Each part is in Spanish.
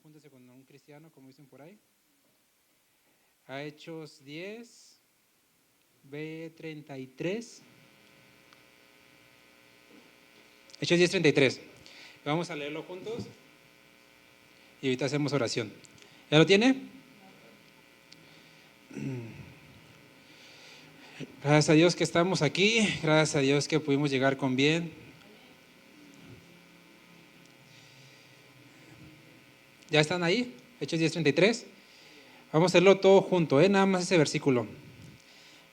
júntese con un cristiano, como dicen por ahí. A Hechos 10, B33. Hechos 10:33. Vamos a leerlo juntos y ahorita hacemos oración. ¿Ya lo tiene? Gracias a Dios que estamos aquí, gracias a Dios que pudimos llegar con bien. ¿Ya están ahí? Hechos 10:33. Vamos a hacerlo todo junto, nada más ese versículo.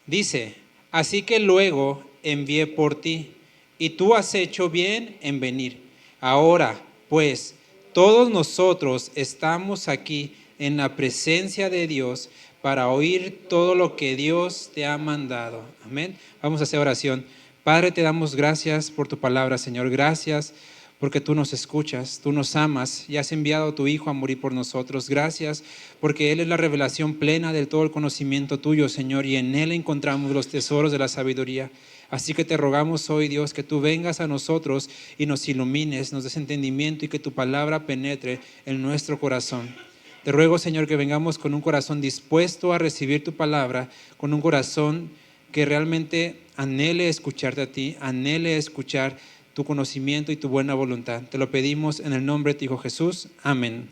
Dice: así que luego envié por ti, y tú has hecho bien en venir. Ahora, pues, todos nosotros estamos aquí en la presencia de Dios para oír todo lo que Dios te ha mandado. Amén. Vamos a hacer oración. Padre, te damos gracias por tu palabra, Señor. Gracias porque tú nos escuchas, tú nos amas y has enviado a tu Hijo a morir por nosotros. Gracias porque Él es la revelación plena de todo el conocimiento tuyo, Señor, y en Él encontramos los tesoros de la sabiduría. Así que te rogamos hoy, Dios, que tú vengas a nosotros y nos ilumines, nos des entendimiento y que tu palabra penetre en nuestro corazón. Te ruego, Señor, que vengamos con un corazón dispuesto a recibir tu palabra, con un corazón que realmente anhele escucharte a ti, anhele escuchar tu conocimiento y tu buena voluntad. Te lo pedimos en el nombre de tu Hijo Jesús. Amén.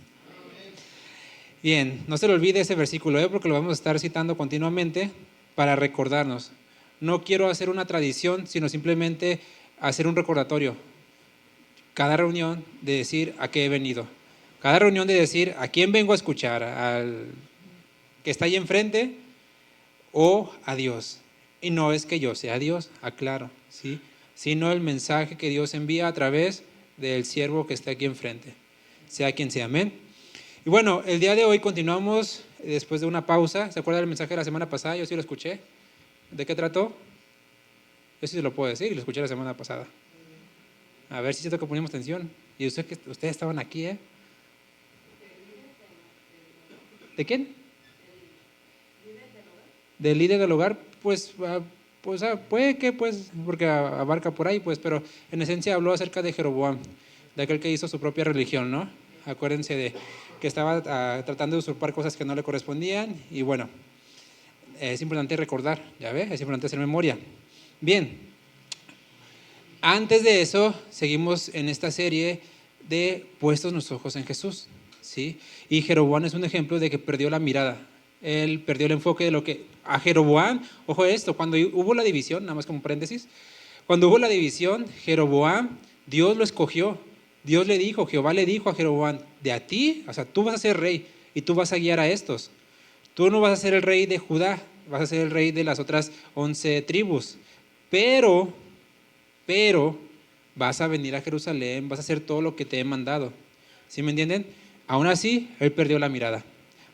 Bien, no se le olvide ese versículo, porque lo vamos a estar citando continuamente para recordarnos. No quiero hacer una tradición, sino simplemente hacer un recordatorio. Cada reunión de decir a qué he venido. Cada reunión de decir a quién vengo a escuchar, al que está ahí enfrente o a Dios. Y no es que yo sea Dios, aclaro, ¿sí? Sino el mensaje que Dios envía a través del siervo que está aquí enfrente, sea quien sea. Amén. Y bueno, el día de hoy continuamos después de una pausa. ¿Se acuerdan del mensaje de la semana pasada? Yo sí lo escuché. ¿De qué trató? Yo sí se lo puedo decir, lo escuché la semana pasada. A ver si siento que ponemos atención. Y ustedes estaban aquí, ¿eh? ¿De quién? Del líder del hogar, pues puede que, pues, porque abarca por ahí, pues, pero en esencia habló acerca de Jeroboam, de aquel que hizo su propia religión, ¿no? Acuérdense de que estaba tratando de usurpar cosas que no le correspondían, y bueno, es importante recordar, ya ve, es importante hacer memoria. Bien, antes de eso, seguimos en esta serie de puestos nuestros ojos en Jesús, ¿sí? Y Jeroboam es un ejemplo de que perdió la mirada. Él perdió el enfoque de lo que a Jeroboam, ojo esto, cuando hubo la división, nada más como paréntesis, cuando hubo la división, Jeroboam, Dios lo escogió. Dios le dijo, Jehová le dijo a Jeroboam, de a ti, o sea, tú vas a ser rey y tú vas a guiar a estos. Tú no vas a ser el rey de Judá, vas a ser el rey de las otras 11 tribus, pero vas a venir a Jerusalén, vas a hacer todo lo que te he mandado. ¿Sí me entienden? Aún así, él perdió la mirada.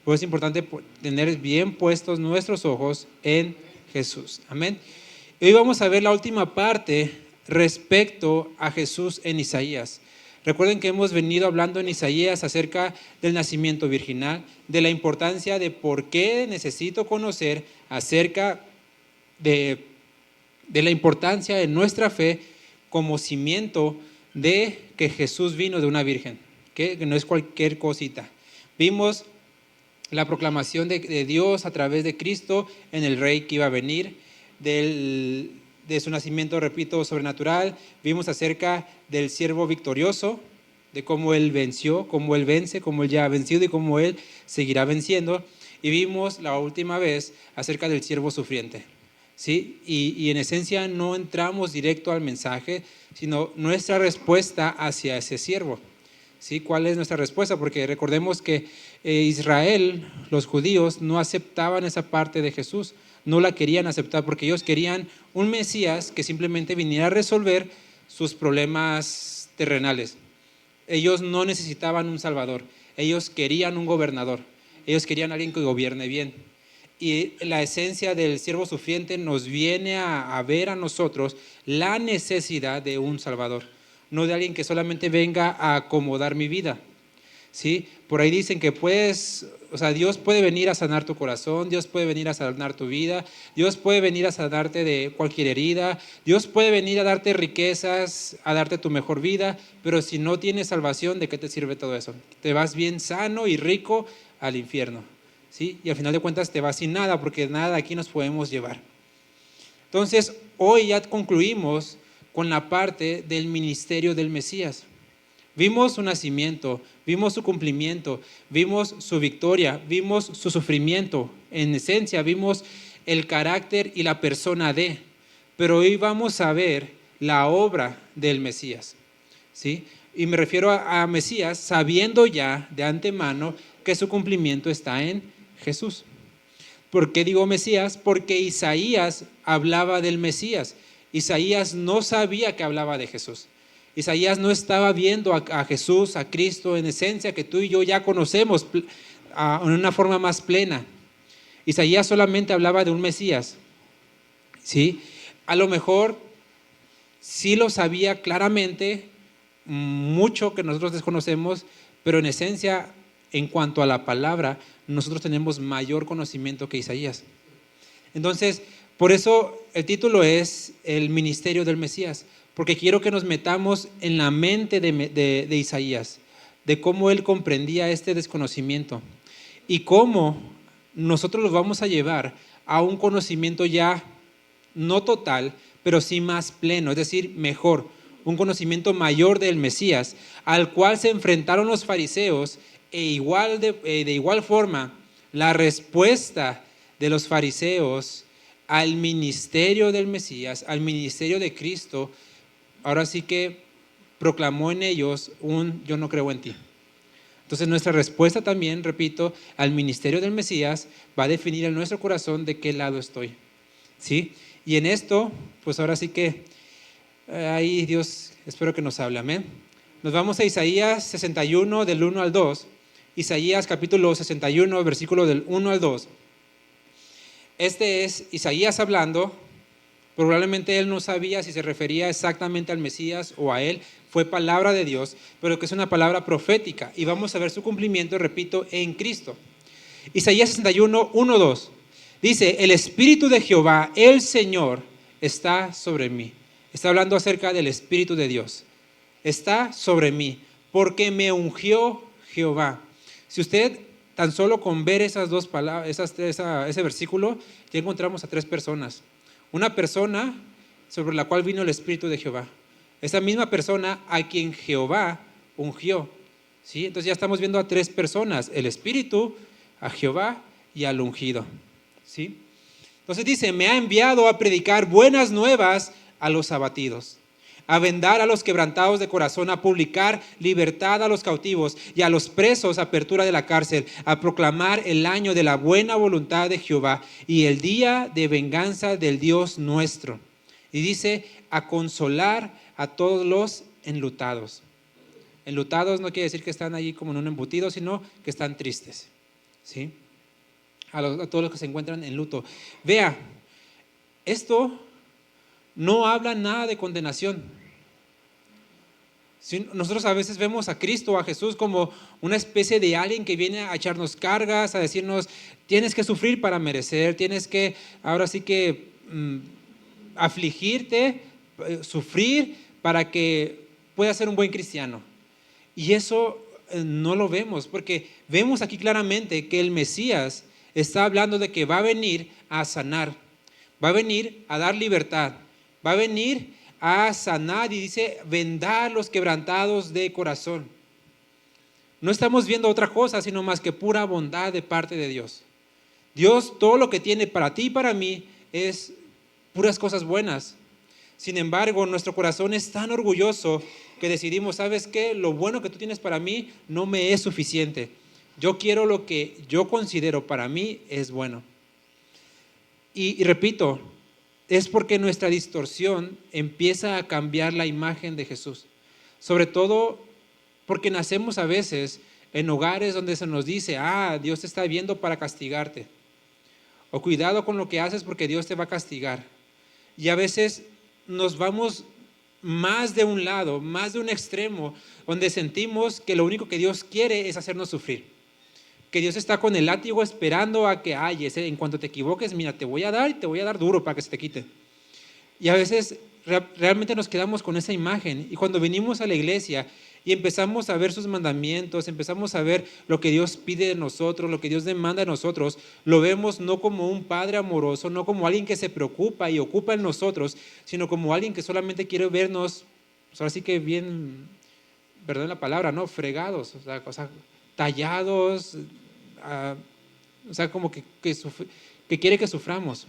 Pues es importante tener bien puestos nuestros ojos en Jesús. Amén. Hoy vamos a ver la última parte respecto a Jesús en Isaías. Recuerden que hemos venido hablando en Isaías acerca del nacimiento virginal, de la importancia de por qué necesito conocer acerca de la importancia de nuestra fe como cimiento de que Jesús vino de una virgen, que no es cualquier cosita. Vimos la proclamación de Dios a través de Cristo en el Rey que iba a venir, de su nacimiento, repito, sobrenatural. Vimos acerca del siervo victorioso, de cómo Él venció, cómo Él vence, cómo Él ya ha vencido y cómo Él seguirá venciendo. Y vimos la última vez acerca del siervo sufriente, ¿sí? Y en esencia no entramos directo al mensaje, sino nuestra respuesta hacia ese siervo. ¿Sí? ¿Cuál es nuestra respuesta? Porque recordemos que Israel, los judíos, no aceptaban esa parte de Jesús, no la querían aceptar porque ellos querían un Mesías que simplemente viniera a resolver sus problemas terrenales. Ellos no necesitaban un Salvador, ellos querían un gobernador, ellos querían alguien que gobierne bien. Y la esencia del siervo sufriente nos viene a ver a nosotros la necesidad de un Salvador, no de alguien que solamente venga a acomodar mi vida, ¿sí? Por ahí dicen que Dios puede venir a sanar tu corazón, Dios puede venir a sanar tu vida, Dios puede venir a sanarte de cualquier herida, Dios puede venir a darte riquezas, a darte tu mejor vida, pero si no tienes salvación, ¿de qué te sirve todo eso? Te vas bien sano y rico al infierno, ¿sí? Y al final de cuentas te vas sin nada, porque nada de aquí nos podemos llevar. Entonces, hoy ya concluimos con la parte del ministerio del Mesías. Vimos su nacimiento, vimos su cumplimiento, vimos su victoria, vimos su sufrimiento. En esencia, vimos el carácter y la persona de. Pero hoy vamos a ver la obra del Mesías, ¿sí? Y me refiero a Mesías sabiendo ya de antemano que su cumplimiento está en Jesús. ¿Por qué digo Mesías? Porque Isaías hablaba del Mesías. Isaías no sabía que hablaba de Jesús. Isaías no estaba viendo a Jesús, a Cristo en esencia, que tú y yo ya conocemos en una forma más plena. Isaías solamente hablaba de un Mesías, ¿sí? A lo mejor sí lo sabía claramente, mucho que nosotros desconocemos, pero en esencia, en cuanto a la palabra, nosotros tenemos mayor conocimiento que Isaías. Entonces, por eso el título es El ministerio del Mesías, porque quiero que nos metamos en la mente de Isaías, de cómo él comprendía este desconocimiento y cómo nosotros lo vamos a llevar a un conocimiento ya no total, pero sí más pleno, es decir, mejor, un conocimiento mayor del Mesías, al cual se enfrentaron los fariseos, de igual forma, la respuesta de los fariseos al ministerio del Mesías, al ministerio de Cristo, ahora sí que proclamó en ellos un yo no creo en ti. Entonces nuestra respuesta también, repito, al ministerio del Mesías va a definir en nuestro corazón de qué lado estoy, ¿sí? Y en esto, pues ahora sí que ahí Dios, espero que nos hable, amén. Nos vamos a Isaías 61 del 1 al 2. Isaías capítulo 61, versículo del 1 al 2. Este es Isaías hablando. Probablemente él no sabía si se refería exactamente al Mesías o a él. Fue palabra de Dios, pero que es una palabra profética. Y vamos a ver su cumplimiento, repito, en Cristo. Isaías 61, 1, 2. Dice, el Espíritu de Jehová, el Señor, está sobre mí. Está hablando acerca del Espíritu de Dios. Está sobre mí, porque me ungió Jehová. Si usted tan solo con ver esas dos palabras, ese versículo, ya encontramos a tres personas. Una persona sobre la cual vino el Espíritu de Jehová. Esa misma persona a quien Jehová ungió, ¿sí? Entonces ya estamos viendo a tres personas, el Espíritu, a Jehová y al ungido, ¿sí? Entonces dice, me ha enviado a predicar buenas nuevas a los abatidos, a vendar a los quebrantados de corazón, a publicar libertad a los cautivos y a los presos apertura de la cárcel, a proclamar el año de la buena voluntad de Jehová y el día de venganza del Dios nuestro. Y dice, a consolar a todos los enlutados. Enlutados no quiere decir que están allí como en un embutido, sino que están tristes, ¿sí? A todos los que se encuentran en luto. Vea, esto no habla nada de condenación. Nosotros a veces vemos a Cristo o a Jesús como una especie de alguien que viene a echarnos cargas, a decirnos, tienes que sufrir para merecer, tienes que, ahora sí que, afligirte, sufrir para que puedas ser un buen cristiano. Y eso no lo vemos, porque vemos aquí claramente que el Mesías está hablando de que va a venir a sanar, va a venir a dar libertad, va a venir a sanar y dice, vendar los quebrantados de corazón. No estamos viendo otra cosa, sino más que pura bondad de parte de Dios. Dios, todo lo que tiene para ti y para mí es puras cosas buenas. Sin embargo, nuestro corazón es tan orgulloso que decidimos, ¿sabes qué? Lo bueno que tú tienes para mí no me es suficiente. Yo quiero lo que yo considero para mí es bueno. Y repito, es porque nuestra distorsión empieza a cambiar la imagen de Jesús. Sobre todo porque nacemos a veces en hogares donde se nos dice, Dios te está viendo para castigarte. O cuidado con lo que haces porque Dios te va a castigar. Y a veces nos vamos más de un lado, más de un extremo, donde sentimos que lo único que Dios quiere es hacernos sufrir. Que Dios está con el látigo esperando a que en cuanto te equivoques, mira, te voy a dar y te voy a dar duro para que se te quite. Y a veces realmente nos quedamos con esa imagen. Y cuando venimos a la iglesia y empezamos a ver sus mandamientos, empezamos a ver lo que Dios pide de nosotros, lo que Dios demanda de nosotros, lo vemos no como un padre amoroso, no como alguien que se preocupa y ocupa en nosotros, sino como alguien que solamente quiere vernos, pues ahora sí que bien, perdón la palabra, ¿no? Fregados, o sea tallados, o sea, como que quiere que suframos.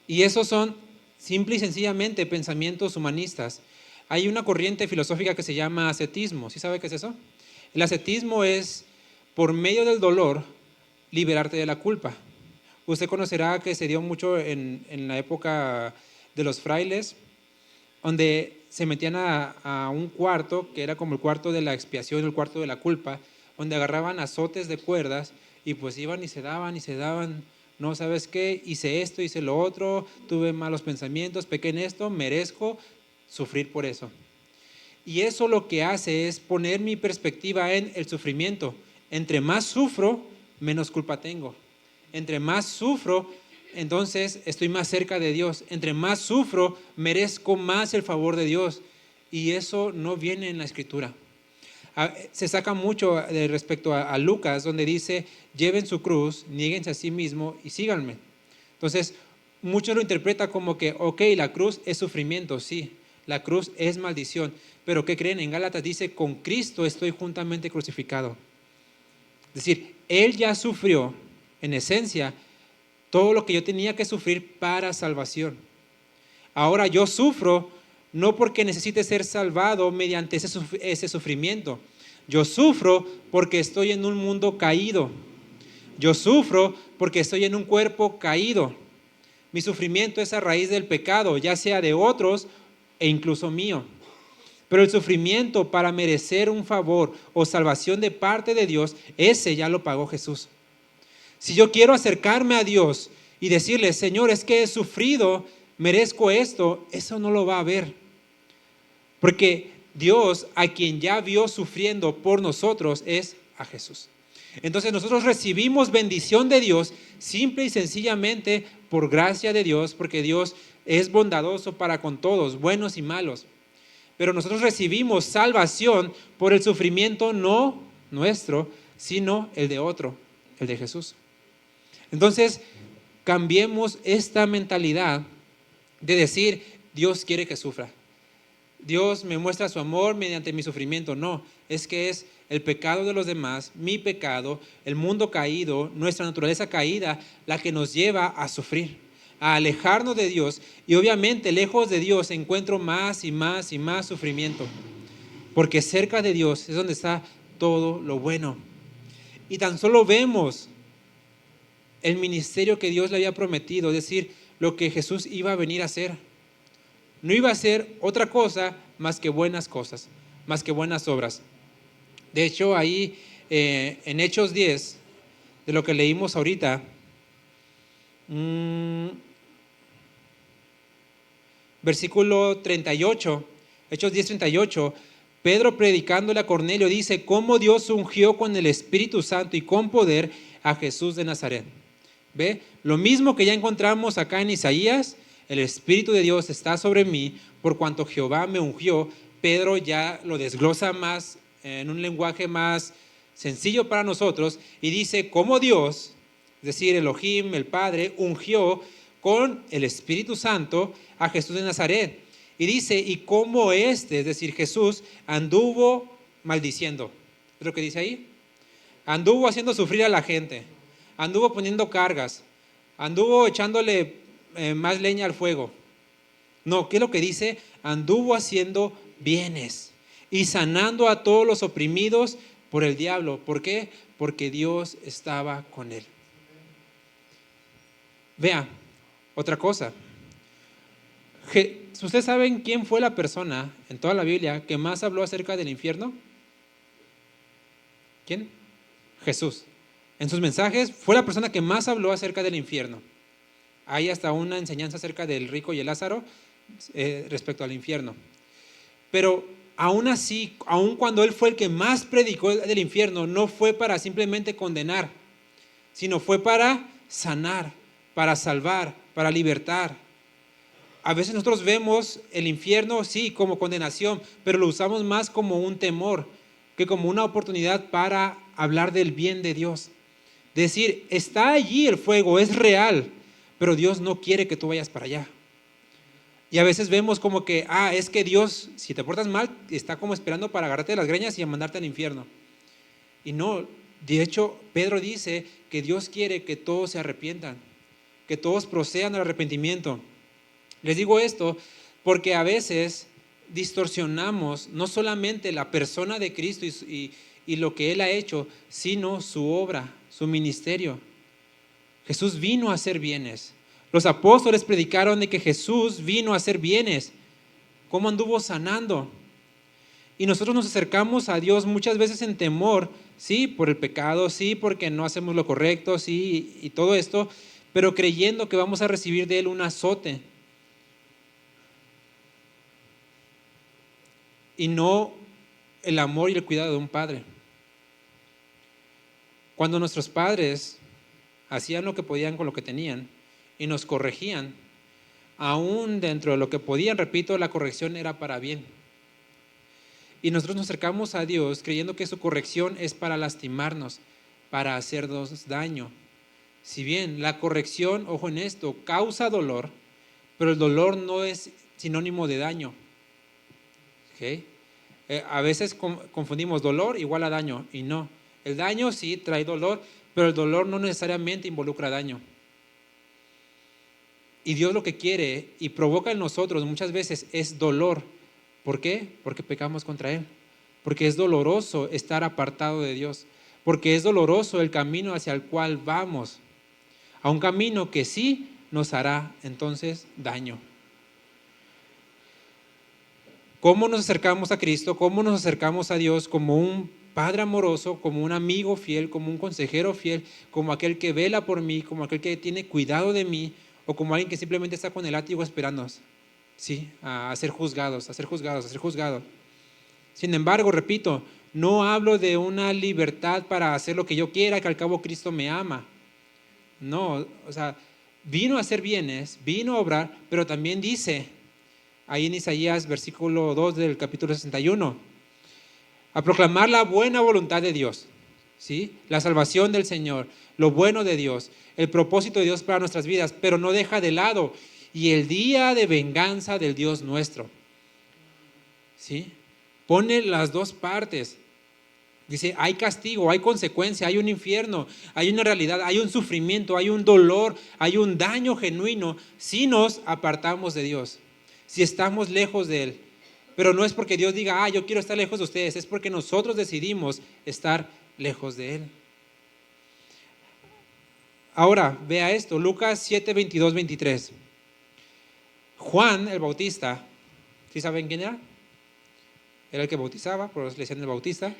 Y esos son simple y sencillamente pensamientos humanistas. Hay una corriente filosófica que se llama ascetismo. ¿Sí sabe qué es eso? El ascetismo es, por medio del dolor, liberarte de la culpa. Usted conocerá que se dio mucho en la época de los frailes, donde se metían a un cuarto, que era como el cuarto de la expiación, el cuarto de la culpa, donde agarraban azotes de cuerdas y pues iban y se daban, no, ¿sabes qué? Hice esto, hice lo otro, tuve malos pensamientos, pequé en esto, merezco sufrir por eso. Y eso lo que hace es poner mi perspectiva en el sufrimiento. Entre más sufro, menos culpa tengo. Entre más sufro, entonces estoy más cerca de Dios. Entre más sufro, merezco más el favor de Dios. Y eso no viene en la Escritura. Se saca mucho respecto a Lucas, donde dice, lleven su cruz, niéguense a sí mismo y síganme. Entonces, muchos lo interpretan como que, ok, la cruz es sufrimiento, sí, la cruz es maldición, pero ¿qué creen? En Gálatas dice, con Cristo estoy juntamente crucificado. Es decir, Él ya sufrió, en esencia, todo lo que yo tenía que sufrir para salvación. Ahora yo sufro no porque necesite ser salvado mediante ese sufrimiento. Yo sufro porque estoy en un mundo caído. Yo sufro porque estoy en un cuerpo caído. Mi sufrimiento es a raíz del pecado, ya sea de otros e incluso mío. Pero el sufrimiento para merecer un favor o salvación de parte de Dios, ese ya lo pagó Jesús. Si yo quiero acercarme a Dios y decirle, Señor, es que he sufrido, merezco esto, eso no lo va a ver. Porque Dios, a quien ya vio sufriendo por nosotros, es a Jesús. Entonces nosotros recibimos bendición de Dios simple y sencillamente por gracia de Dios, porque Dios es bondadoso para con todos, buenos y malos. Pero nosotros recibimos salvación por el sufrimiento no nuestro, sino el de otro, el de Jesús. Entonces, cambiemos esta mentalidad de decir, Dios quiere que sufra. Dios me muestra su amor mediante mi sufrimiento. No, es que es el pecado de los demás, mi pecado, el mundo caído, nuestra naturaleza caída, la que nos lleva a sufrir, a alejarnos de Dios. Y obviamente, lejos de Dios encuentro más y más y más sufrimiento, porque cerca de Dios es donde está todo lo bueno. Y tan solo vemos el ministerio que Dios le había prometido, es decir, lo que Jesús iba a venir a hacer. No iba a hacer otra cosa más que buenas cosas, más que buenas obras. De hecho, ahí en Hechos 10, de lo que leímos ahorita, versículo 38, Hechos 10, 38, Pedro predicándole a Cornelio dice, cómo Dios ungió con el Espíritu Santo y con poder a Jesús de Nazaret. ¿Ve? Lo mismo que ya encontramos acá en Isaías, el Espíritu de Dios está sobre mí, por cuanto Jehová me ungió. Pedro ya lo desglosa más, en un lenguaje más sencillo para nosotros, y dice, como Dios, es decir, Elohim, el Padre, ungió con el Espíritu Santo a Jesús de Nazaret. Y dice, y como es decir, Jesús, anduvo maldiciendo. ¿Es lo que dice ahí? Anduvo haciendo sufrir a la gente, anduvo poniendo cargas, anduvo echándole más leña al fuego. No, ¿qué es lo que dice? Anduvo haciendo bienes y sanando a todos los oprimidos por el diablo. ¿Por qué? Porque Dios estaba con él. Vea, otra cosa. ¿Ustedes saben quién fue la persona en toda la Biblia que más habló acerca del infierno? ¿Quién? Jesús. En sus mensajes fue la persona que más habló acerca del infierno. Hay hasta una enseñanza acerca del rico y el Lázaro, respecto al infierno. Pero aún así, aun cuando él fue el que más predicó del infierno, no fue para simplemente condenar, sino fue para sanar, para salvar, para libertar. A veces nosotros vemos el infierno, sí, como condenación, pero lo usamos más como un temor que como una oportunidad para hablar del bien de Dios. Decir, está allí el fuego, es real, pero Dios no quiere que tú vayas para allá. Y a veces vemos como que, es que Dios, si te portas mal, está como esperando para agarrarte de las greñas y a mandarte al infierno. Y no, de hecho, Pedro dice que Dios quiere que todos se arrepientan, que todos procedan al arrepentimiento. Les digo esto porque a veces distorsionamos no solamente la persona de Cristo y lo que Él ha hecho, sino su obra, su ministerio. Jesús vino a hacer bienes. Los apóstoles predicaron de que Jesús vino a hacer bienes. ¿Cómo anduvo sanando? Y nosotros nos acercamos a Dios muchas veces en temor, sí, por el pecado, sí, porque no hacemos lo correcto, sí, y todo esto, pero creyendo que vamos a recibir de Él un azote. Y no el amor y el cuidado de un padre. Cuando nuestros padres hacían lo que podían con lo que tenían y nos corregían, aún dentro de lo que podían, repito, la corrección era para bien. Y nosotros nos acercamos a Dios creyendo que su corrección es para lastimarnos, para hacernos daño. Si bien la corrección, ojo en esto, causa dolor, pero el dolor no es sinónimo de daño. ¿Okay? A veces confundimos dolor igual a daño, y no. El daño sí trae dolor, pero el dolor no necesariamente involucra daño. Y Dios lo que quiere y provoca en nosotros muchas veces es dolor. ¿Por qué? Porque pecamos contra Él. Porque es doloroso estar apartado de Dios. Porque es doloroso el camino hacia el cual vamos. A un camino que sí nos hará entonces daño. ¿Cómo nos acercamos a Cristo? ¿Cómo nos acercamos a Dios? Como un Padre amoroso, como un amigo fiel, como un consejero fiel, como aquel que vela por mí, como aquel que tiene cuidado de mí, o como alguien que simplemente está con el látigo esperándonos, ¿sí? A ser juzgados, a ser juzgados, a ser juzgados. Sin embargo, repito, no hablo de una libertad para hacer lo que yo quiera, que al cabo Cristo me ama. No, o sea, vino a hacer bienes, vino a obrar, pero también dice, ahí en Isaías, versículo 2 del capítulo 61, a proclamar la buena voluntad de Dios, ¿sí? La salvación del Señor, lo bueno de Dios, el propósito de Dios para nuestras vidas, pero no deja de lado, y el día de venganza del Dios nuestro, ¿sí? Pone las dos partes. Dice, hay castigo, hay consecuencia, hay un infierno, hay una realidad, hay un sufrimiento, hay un dolor, hay un daño genuino si nos apartamos de Dios, si estamos lejos de Él. Pero no es porque Dios diga, yo quiero estar lejos de ustedes, es porque nosotros decidimos estar lejos de Él. Ahora, vea esto, Lucas 7, 22, 23. Juan el Bautista, ¿sí saben quién era? Era el que bautizaba, por eso le decían el Bautista.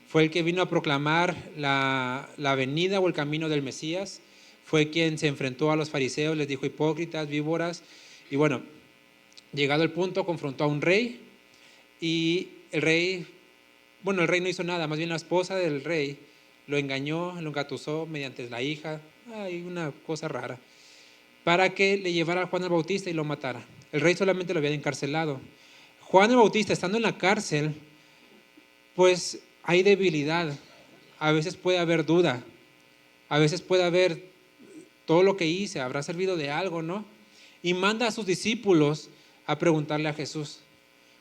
Fue el que vino a proclamar la venida o el camino del Mesías. Fue quien se enfrentó a los fariseos, les dijo hipócritas, víboras. Y bueno, llegado el punto, confrontó a un rey. Y el rey no hizo nada, más bien la esposa del rey lo engañó, lo engatusó mediante la hija. Hay una cosa rara. Para que le llevara a Juan el Bautista y lo matara. El rey solamente lo había encarcelado. Juan el Bautista, estando en la cárcel, pues hay debilidad, a veces puede haber duda, a veces puede haber todo lo que hice, habrá servido de algo, ¿no? Y manda a sus discípulos a preguntarle a Jesús.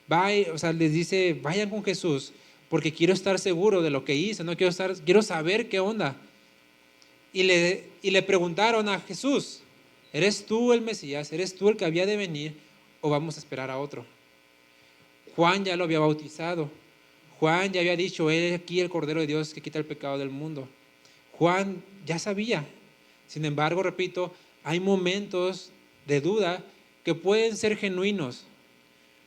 Les dice, vayan con Jesús, porque quiero estar seguro de lo que hice, ¿no? Quiero saber qué onda. Y le preguntaron a Jesús, ¿eres tú el Mesías? ¿Eres tú el que había de venir? ¿O vamos a esperar a otro? Juan ya lo había bautizado. Juan ya había dicho, he aquí el Cordero de Dios que quita el pecado del mundo. Juan ya sabía. Sin embargo, repito, hay momentos de duda que pueden ser genuinos.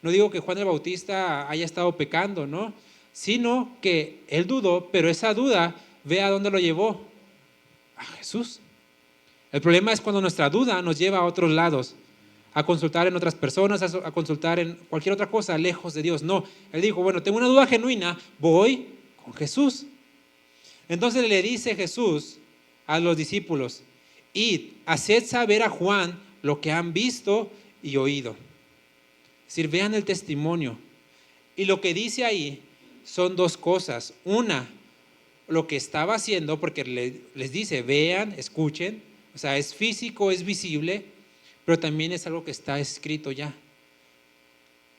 No digo que Juan el Bautista haya estado pecando, ¿no? Sino que él dudó, pero esa duda, ve a dónde lo llevó. A Jesús. El problema es cuando nuestra duda nos lleva a otros lados. a consultar en otras personas, a consultar en cualquier otra cosa, lejos de Dios. No, él dijo, bueno, tengo una duda genuina, voy con Jesús. Entonces le dice Jesús a los discípulos, id, haced saber a Juan lo que han visto y oído. Es decir, vean el testimonio. Y lo que dice ahí son dos cosas. Una, lo que estaba haciendo, porque les dice, vean, escuchen, o sea, es físico, es visible, pero también es algo que está escrito ya.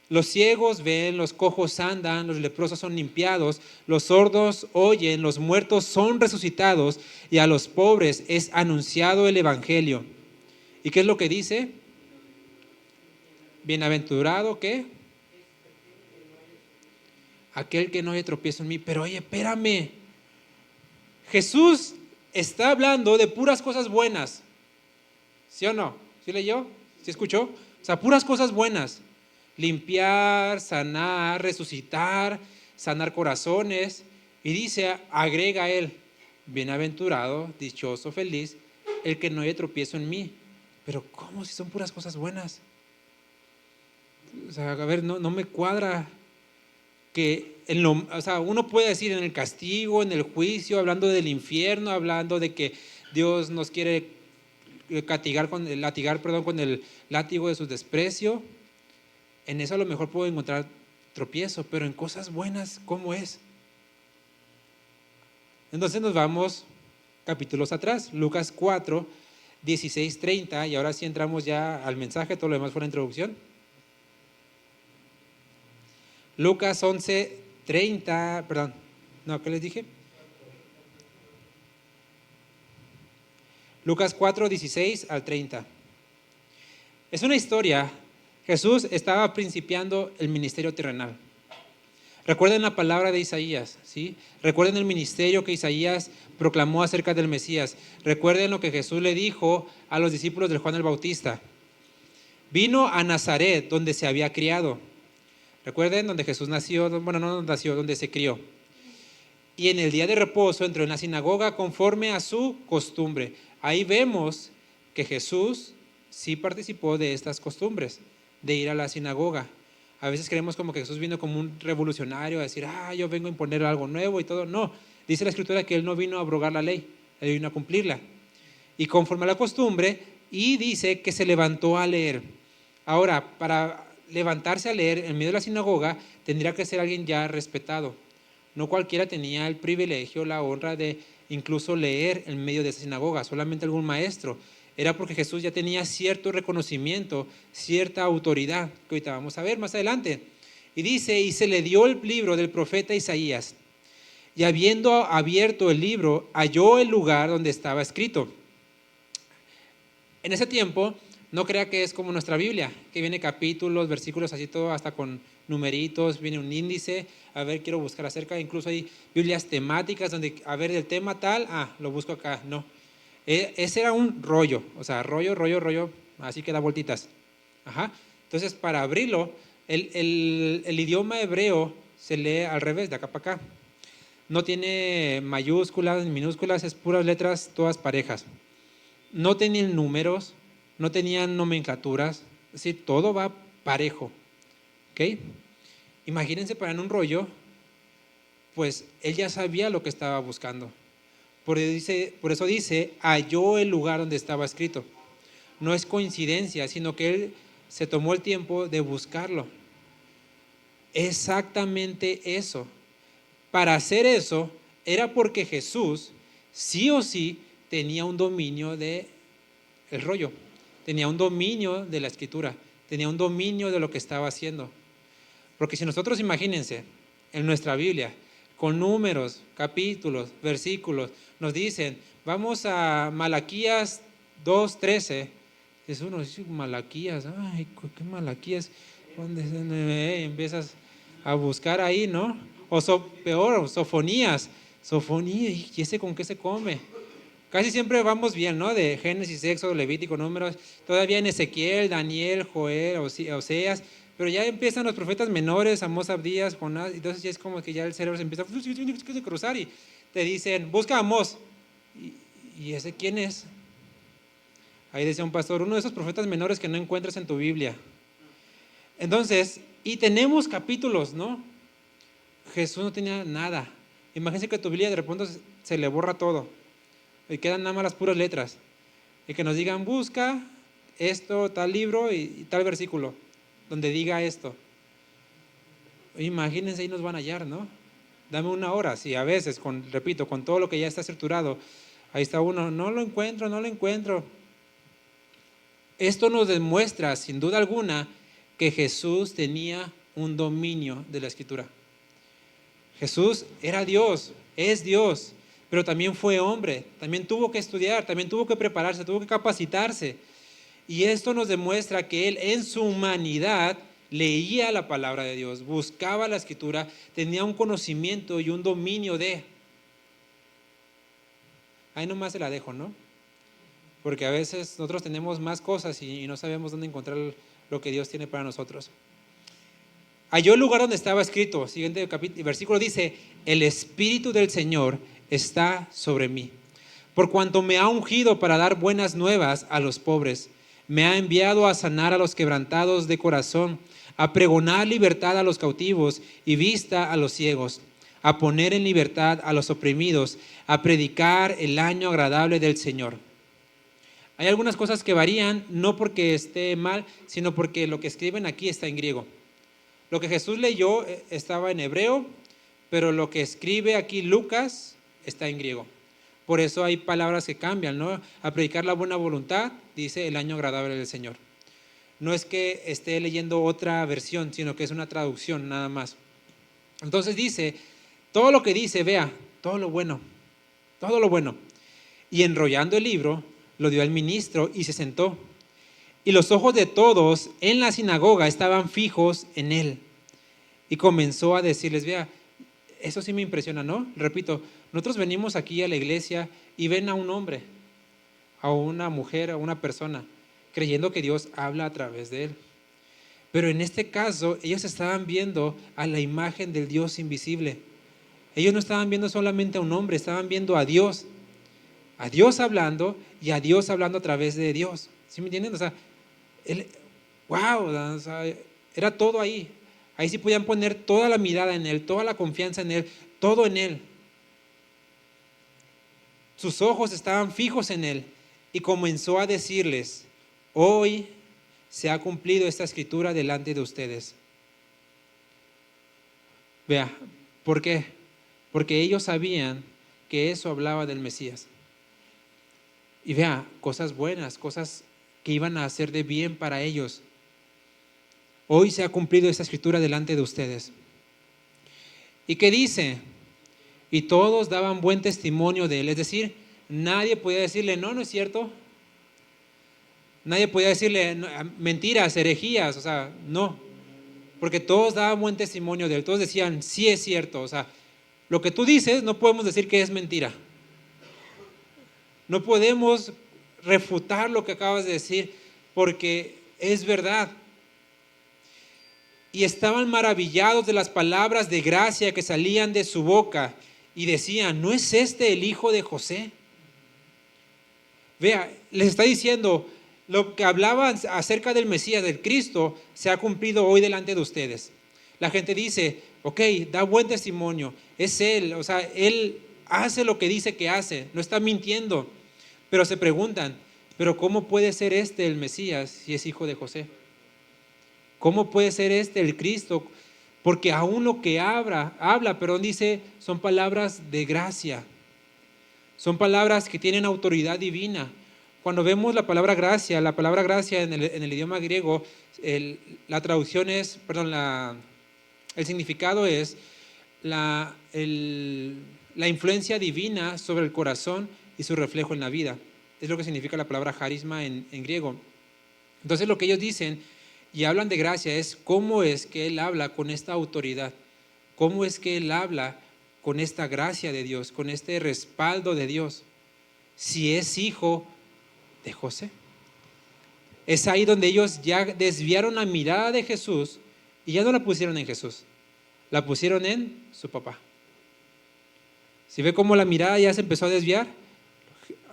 Los ciegos ven, los cojos andan, los leprosos son limpiados, los sordos oyen, los muertos son resucitados y a los pobres es anunciado el evangelio. ¿Y qué es lo que dice? Bienaventurado, ¿qué? Aquel que no haya tropiezo en mí. Pero oye, espérame. Jesús está hablando de puras cosas buenas. ¿Sí o no? ¿Sí leyó? ¿Sí escuchó? O sea, puras cosas buenas. Limpiar, sanar, resucitar, sanar corazones. Y dice, agrega él, bienaventurado, dichoso, feliz, el que no haya tropiezo en mí. Pero ¿cómo si son puras cosas buenas? O sea, a ver, no me cuadra que o sea, uno puede decir en el castigo, en el juicio, hablando del infierno, hablando de que Dios nos quiere latigar con el látigo de su desprecio. En eso a lo mejor puedo encontrar tropiezo, pero en cosas buenas, ¿cómo es? Entonces nos vamos capítulos atrás, Lucas 4, 16, 30, y ahora sí entramos ya al mensaje, todo lo demás fue una introducción. Lucas 11, 30, perdón, no, ¿qué les dije? Lucas 4, 16 al 30. Es una historia. Jesús estaba principiando el ministerio terrenal. Recuerden la palabra de Isaías, ¿sí? Recuerden el ministerio que Isaías proclamó acerca del Mesías. Recuerden lo que Jesús le dijo a los discípulos de Juan el Bautista. Vino a Nazaret, donde se había criado. Recuerden donde Jesús nació, bueno, no nació, donde se crió. Y en el día de reposo entró en la sinagoga conforme a su costumbre. Ahí vemos que Jesús sí participó de estas costumbres, de ir a la sinagoga. A veces creemos como que Jesús vino como un revolucionario a decir, yo vengo a imponer algo nuevo y todo. No, dice la Escritura que Él no vino a abrogar la ley, Él vino a cumplirla. Y conforme a la costumbre, y dice que se levantó a leer. Ahora, para levantarse a leer en medio de la sinagoga, tendría que ser alguien ya respetado. No cualquiera tenía el privilegio, la honra de incluso leer en medio de esa sinagoga, solamente algún maestro. Era porque Jesús ya tenía cierto reconocimiento, cierta autoridad, que ahorita vamos a ver más adelante. Y dice, y se le dio el libro del profeta Isaías. Y habiendo abierto el libro, halló el lugar donde estaba escrito. En ese tiempo, no crea que es como nuestra Biblia, que viene capítulos, versículos, así todo, hasta con numeritos, viene un índice. A ver, quiero buscar acerca, incluso hay Biblias temáticas donde, a ver, del tema tal, lo busco acá. No, ese era un rollo, o sea, rollo, así que da vueltitas. Entonces, para abrirlo, el idioma hebreo se lee al revés, de acá para acá. No tiene mayúsculas ni minúsculas, es puras letras, todas parejas. No tenían números, no tenían nomenclaturas, es decir, todo va parejo. ¿Ok? Imagínense para en un rollo, pues él ya sabía lo que estaba buscando. Por eso dice, halló el lugar donde estaba escrito. No es coincidencia, sino que él se tomó el tiempo de buscarlo. Exactamente eso. Para hacer eso, era porque Jesús, sí o sí, tenía un dominio del rollo, tenía un dominio de la escritura, tenía un dominio de lo que estaba haciendo. Porque si nosotros, imagínense, en nuestra Biblia, con números, capítulos, versículos, nos dicen, vamos a Malaquías 2:13, es uno, Malaquías, ¿qué Malaquías? Empiezas a buscar ahí, ¿no? O peor, Sofonías, ¿y ese con qué se come? Casi siempre vamos bien, ¿no? De Génesis, Éxodo, Levítico, Números, todavía en Ezequiel, Daniel, Joel, Oseas, pero ya empiezan los profetas menores, Amós, Abdías, Jonás, entonces ya es como que ya el cerebro se empieza a cruzar y te dicen, busca a Amós. ¿Y ese quién es? Ahí decía un pastor, uno de esos profetas menores que no encuentras en tu Biblia. Entonces, y tenemos capítulos, ¿no? Jesús no tenía nada. Imagínense que tu Biblia de repente se le borra todo y quedan nada más las puras letras. Y que nos digan, busca esto, tal libro y tal versículo donde diga esto. Imagínense, ahí nos van a hallar, ¿no? Dame una hora. Sí, a veces, repito, con todo lo que ya está estructurado, ahí está uno, no lo encuentro. Esto nos demuestra, sin duda alguna, que Jesús tenía un dominio de la Escritura. Jesús era Dios, es Dios, pero también fue hombre, también tuvo que estudiar, también tuvo que prepararse, tuvo que capacitarse. Y esto nos demuestra que Él en su humanidad leía la palabra de Dios, buscaba la Escritura, tenía un conocimiento y un dominio de. Ahí nomás se la dejo, ¿no? Porque a veces nosotros tenemos más cosas y no sabemos dónde encontrar lo que Dios tiene para nosotros. Halló el lugar donde estaba escrito, siguiente versículo dice, el Espíritu del Señor está sobre mí, por cuanto me ha ungido para dar buenas nuevas a los pobres, me ha enviado a sanar a los quebrantados de corazón, a pregonar libertad a los cautivos y vista a los ciegos, a poner en libertad a los oprimidos, a predicar el año agradable del Señor. Hay algunas cosas que varían, no porque esté mal, sino porque lo que escriben aquí está en griego. Lo que Jesús leyó estaba en hebreo, pero lo que escribe aquí Lucas está en griego. Por eso hay palabras que cambian, ¿no? A predicar la buena voluntad, dice el año agradable del Señor. No es que esté leyendo otra versión, sino que es una traducción nada más. Entonces dice, todo lo que dice, vea, todo lo bueno. Y enrollando el libro, lo dio al ministro y se sentó. Y los ojos de todos en la sinagoga estaban fijos en él. Y comenzó a decirles, vea, eso sí me impresiona, ¿no? Repito, nosotros venimos aquí a la iglesia y ven a un hombre, a una mujer, a una persona, creyendo que Dios habla a través de él. Pero en este caso, ellos estaban viendo a la imagen del Dios invisible. Ellos no estaban viendo solamente a un hombre, estaban viendo a Dios hablando y a Dios hablando a través de Dios. ¿Sí me entienden? O sea, o sea, era todo ahí. Ahí sí podían poner toda la mirada en Él, toda la confianza en Él, todo en Él. Sus ojos estaban fijos en Él y comenzó a decirles, hoy se ha cumplido esta escritura delante de ustedes. Vea, ¿por qué? Porque ellos sabían que eso hablaba del Mesías. Y vea, cosas buenas, cosas que iban a hacer de bien para ellos. Hoy se ha cumplido esta escritura delante de ustedes. ¿Y qué dice? Y todos daban buen testimonio de él. Es decir, nadie podía decirle, no es cierto. Nadie podía decirle mentiras, herejías, o sea, no. Porque todos daban buen testimonio de él. Todos decían, sí es cierto. O sea, lo que tú dices no podemos decir que es mentira. No podemos refutar lo que acabas de decir porque es verdad. Y estaban maravillados de las palabras de gracia que salían de su boca y decían, ¿no es este el hijo de José? Vea, les está diciendo, lo que hablaban acerca del Mesías, del Cristo, se ha cumplido hoy delante de ustedes. La gente dice, ok, da buen testimonio, es Él, o sea, Él hace lo que dice que hace, no está mintiendo. Pero se preguntan, ¿pero cómo puede ser este el Mesías si es hijo de José? ¿Cómo puede ser este el Cristo? Porque aún lo que habla, dice, son palabras de gracia. Son palabras que tienen autoridad divina. Cuando vemos la palabra gracia en el idioma griego, la traducción es, el significado es la influencia divina sobre el corazón y su reflejo en la vida. Es lo que significa la palabra charisma en griego. Entonces lo que ellos dicen y hablan de gracia es cómo es que Él habla con esta autoridad, cómo es que Él habla con esta gracia de Dios, con este respaldo de Dios, si es hijo de José. Es ahí donde ellos ya desviaron la mirada de Jesús y ya no la pusieron en Jesús, la pusieron en su papá. Si ve cómo la mirada ya se empezó a desviar,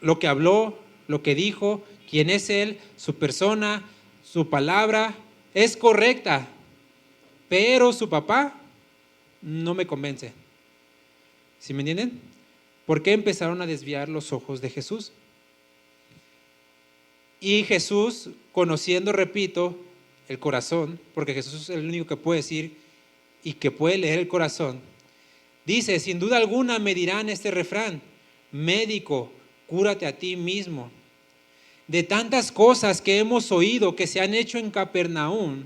lo que habló, lo que dijo, quién es Él, su persona, su palabra, es correcta, pero su papá no me convence. ¿Sí me entienden? ¿Por qué empezaron a desviar los ojos de Jesús? Y Jesús, conociendo, repito, el corazón, porque Jesús es el único que puede decir y que puede leer el corazón, dice, sin duda alguna me dirán este refrán: médico, cúrate a ti mismo. De tantas cosas que hemos oído que se han hecho en Capernaum,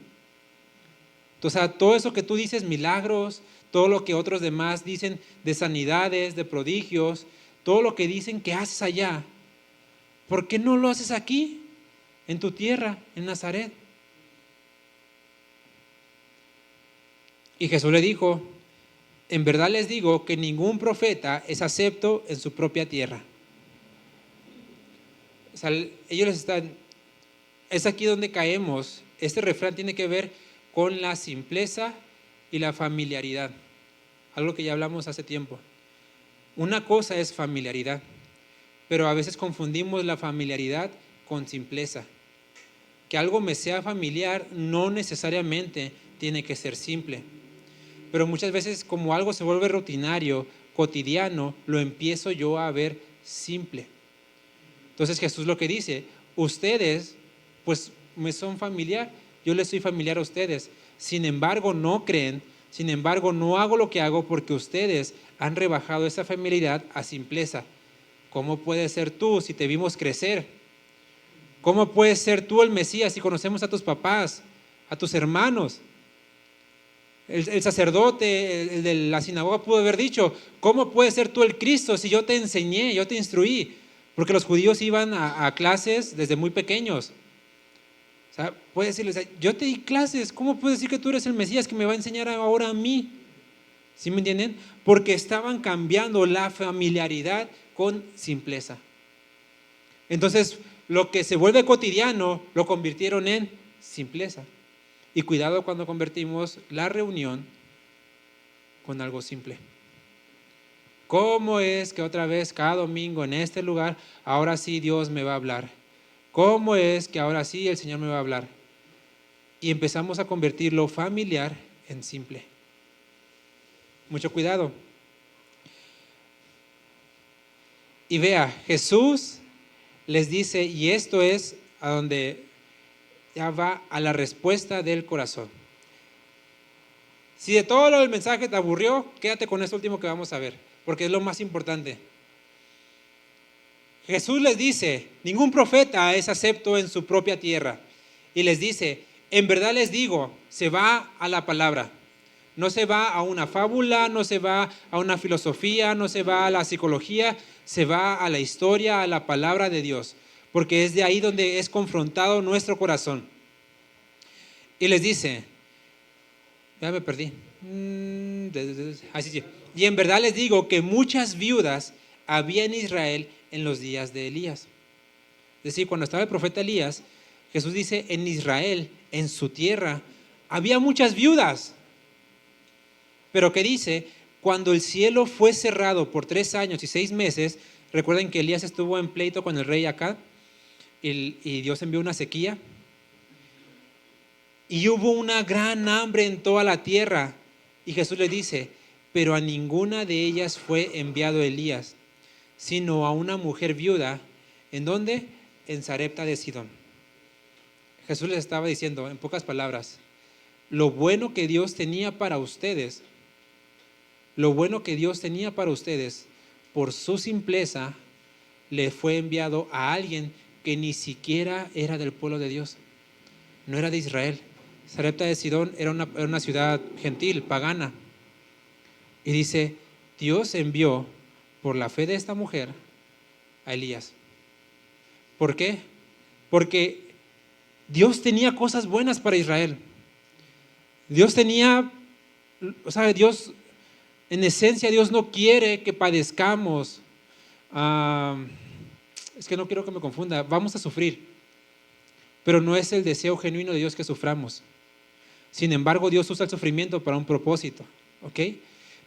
o sea, todo eso que tú dices, milagros, todo lo que otros demás dicen de sanidades, de prodigios, todo lo que dicen que haces allá, ¿por qué no lo haces aquí, en tu tierra, en Nazaret? Y Jesús le dijo, en verdad les digo que ningún profeta es acepto en su propia tierra. O sea, ellos les están, es aquí donde caemos. Este refrán tiene que ver con la simpleza y la familiaridad, algo que ya hablamos hace tiempo. Una cosa es familiaridad, pero a veces confundimos la familiaridad con simpleza. Que algo me sea familiar no necesariamente tiene que ser simple, pero muchas veces como algo se vuelve rutinario, cotidiano, lo empiezo yo a ver simple. Entonces Jesús lo que dice, ustedes pues me son familiar, yo les soy familiar a ustedes, sin embargo no creen, sin embargo no hago lo que hago porque ustedes han rebajado esa familiaridad a simpleza. ¿Cómo puedes ser tú si te vimos crecer? ¿Cómo puedes ser tú el Mesías si conocemos a tus papás, a tus hermanos? El sacerdote, el de la sinagoga pudo haber dicho, ¿cómo puedes ser tú el Cristo si yo te enseñé, yo te instruí? Porque los judíos iban a clases desde muy pequeños. O sea, puede decirles, yo te di clases, ¿cómo puedes decir que tú eres el Mesías que me va a enseñar ahora a mí? ¿Sí me entienden? Porque estaban cambiando la familiaridad con simpleza. Entonces, lo que se vuelve cotidiano lo convirtieron en simpleza. Y cuidado cuando convertimos la reunión con algo simple. ¿Cómo es que otra vez cada domingo en este lugar, ahora sí Dios me va a hablar? ¿Cómo es que ahora sí el Señor me va a hablar? Y empezamos a convertir lo familiar en simple. Mucho cuidado. Y vea, Jesús les dice, y esto es a donde ya va a la respuesta del corazón. Si de todo lo del mensaje te aburrió, quédate con esto último que vamos a ver, porque es lo más importante. Jesús les dice, ningún profeta es acepto en su propia tierra. Y les dice, en verdad les digo, se va a la palabra. No se va a una fábula, no se va a una filosofía, no se va a la psicología, se va a la historia, a la palabra de Dios, porque es de ahí donde es confrontado nuestro corazón. Y les dice, ya me perdí. Sí. Y en verdad les digo que muchas viudas había en Israel en los días de Elías. Es decir, cuando estaba el profeta Elías, Jesús dice, en Israel, en su tierra, había muchas viudas. Pero ¿qué dice? Cuando el cielo fue cerrado por 3 años y 6 meses, recuerden que Elías estuvo en pleito con el rey Acab y Dios envió una sequía. Y hubo una gran hambre en toda la tierra. Y Jesús le dice, pero a ninguna de ellas fue enviado Elías, sino a una mujer viuda. ¿En dónde? En Sarepta de Sidón. Jesús les estaba diciendo, en pocas palabras, lo bueno que Dios tenía para ustedes, por su simpleza, le fue enviado a alguien que ni siquiera era del pueblo de Dios, no era de Israel. Sarepta de Sidón era una ciudad gentil, pagana. Y dice, Dios envió por la fe de esta mujer a Elías. ¿Por qué? Porque Dios tenía cosas buenas para Israel. Dios tenía, Dios, en esencia, Dios no quiere que padezcamos. Es que no quiero que me confunda. Vamos a sufrir, pero no es el deseo genuino de Dios que suframos. Sin embargo, Dios usa el sufrimiento para un propósito, ¿ok?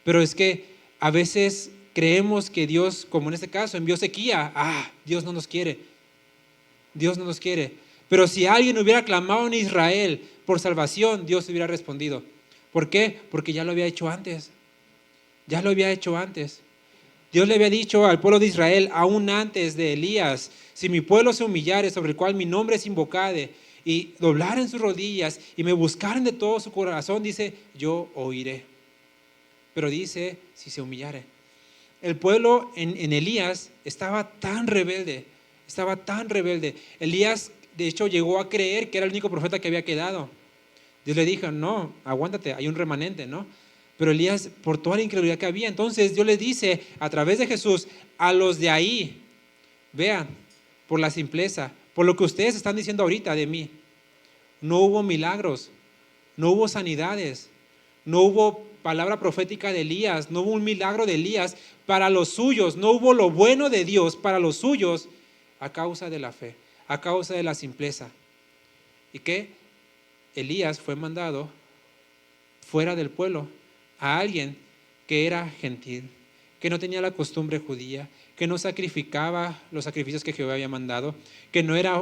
Pero es que a veces creemos que Dios, como en este caso, envió sequía. Dios no nos quiere. Dios no nos quiere. Pero si alguien hubiera clamado en Israel por salvación, Dios hubiera respondido. ¿Por qué? Porque ya lo había hecho antes. Ya lo había hecho antes. Dios le había dicho al pueblo de Israel, aún antes de Elías, si mi pueblo se humillare, sobre el cual mi nombre es invocado, y doblaren sus rodillas y me buscaren de todo su corazón, dice, yo oiré. Pero dice, si se humillare. El pueblo en Elías estaba tan rebelde, estaba tan rebelde. Elías, de hecho, llegó a creer que era el único profeta que había quedado. Dios le dijo, no, aguántate, hay un remanente, ¿no? Pero Elías, por toda la incredulidad que había, entonces Dios le dice a través de Jesús a los de ahí, vean, por la simpleza, por lo que ustedes están diciendo ahorita de mí, no hubo milagros, no hubo sanidades, no hubo palabra profética de Elías, no hubo un milagro de Elías para los suyos, no hubo lo bueno de Dios para los suyos a causa de la fe, a causa de la simpleza. ¿Y qué? Elías fue mandado fuera del pueblo a alguien que era gentil, que no tenía la costumbre judía, que no sacrificaba los sacrificios que Jehová había mandado, que no era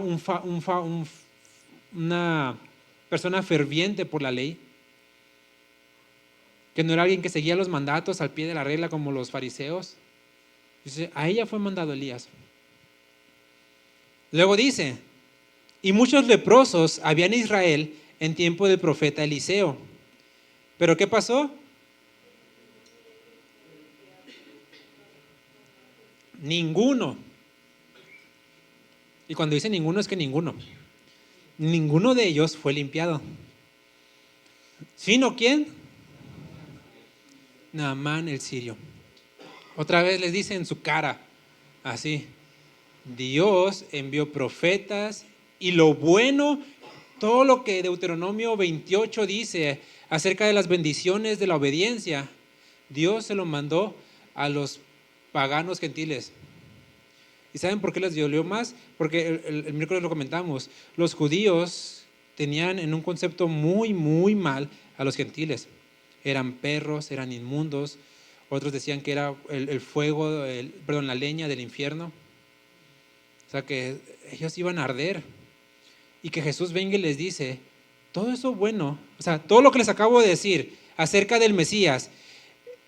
una persona ferviente por la ley, que no era alguien que seguía los mandatos al pie de la regla como los fariseos. Dice, a ella fue mandado Elías. Luego dice, y muchos leprosos había en Israel en tiempo del profeta Eliseo. ¿Pero qué pasó? Ninguno. Y cuando dice ninguno es que ninguno. Ninguno de ellos fue limpiado. ¿Sino quién? Naamán el sirio. Otra vez les dice en su cara, así, Dios envió profetas y lo bueno, todo lo que Deuteronomio 28 dice acerca de las bendiciones de la obediencia, Dios se lo mandó a los paganos gentiles. ¿Y saben por qué les dolió más? Porque el miércoles lo comentamos, los judíos tenían en un concepto muy, muy mal a los gentiles. Eran perros, eran inmundos. Otros decían que era el fuego, la leña del infierno. O sea, que ellos iban a arder. Y que Jesús venga y les dice, todo eso bueno, o sea, todo lo que les acabo de decir acerca del Mesías,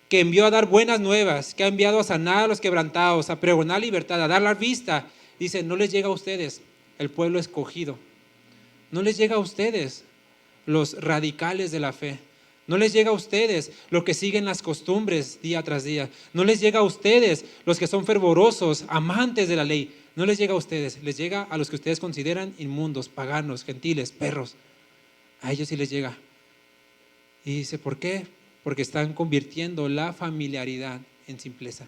que envió a dar buenas nuevas, que ha enviado a sanar a los quebrantados, a pregonar libertad, a dar la vista, dice, no les llega a ustedes, el pueblo escogido. No les llega a ustedes, los radicales de la fe. No les llega a ustedes los que siguen las costumbres día tras día. No les llega a ustedes los que son fervorosos, amantes de la ley. No les llega a ustedes, les llega a los que ustedes consideran inmundos, paganos, gentiles, perros. A ellos sí les llega. Y dice, ¿por qué? Porque están convirtiendo la familiaridad en simpleza.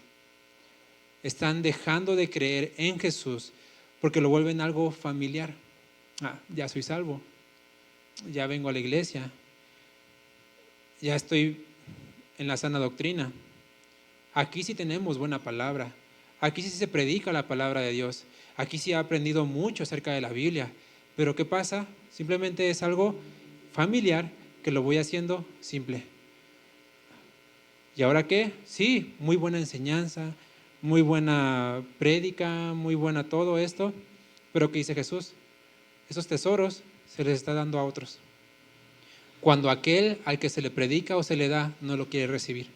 Están dejando de creer en Jesús porque lo vuelven algo familiar. Ya soy salvo, ya vengo a la iglesia, ya estoy en la sana doctrina. Aquí sí tenemos buena palabra, aquí sí se predica la palabra de Dios, aquí sí he aprendido mucho acerca de la Biblia, pero ¿qué pasa? Simplemente es algo familiar que lo voy haciendo simple. ¿Y ahora qué? Sí, muy buena enseñanza, muy buena prédica, muy buena todo esto, pero ¿qué dice Jesús? Esos tesoros se les está dando a otros, cuando aquel al que se le predica o se le da no lo quiere recibir.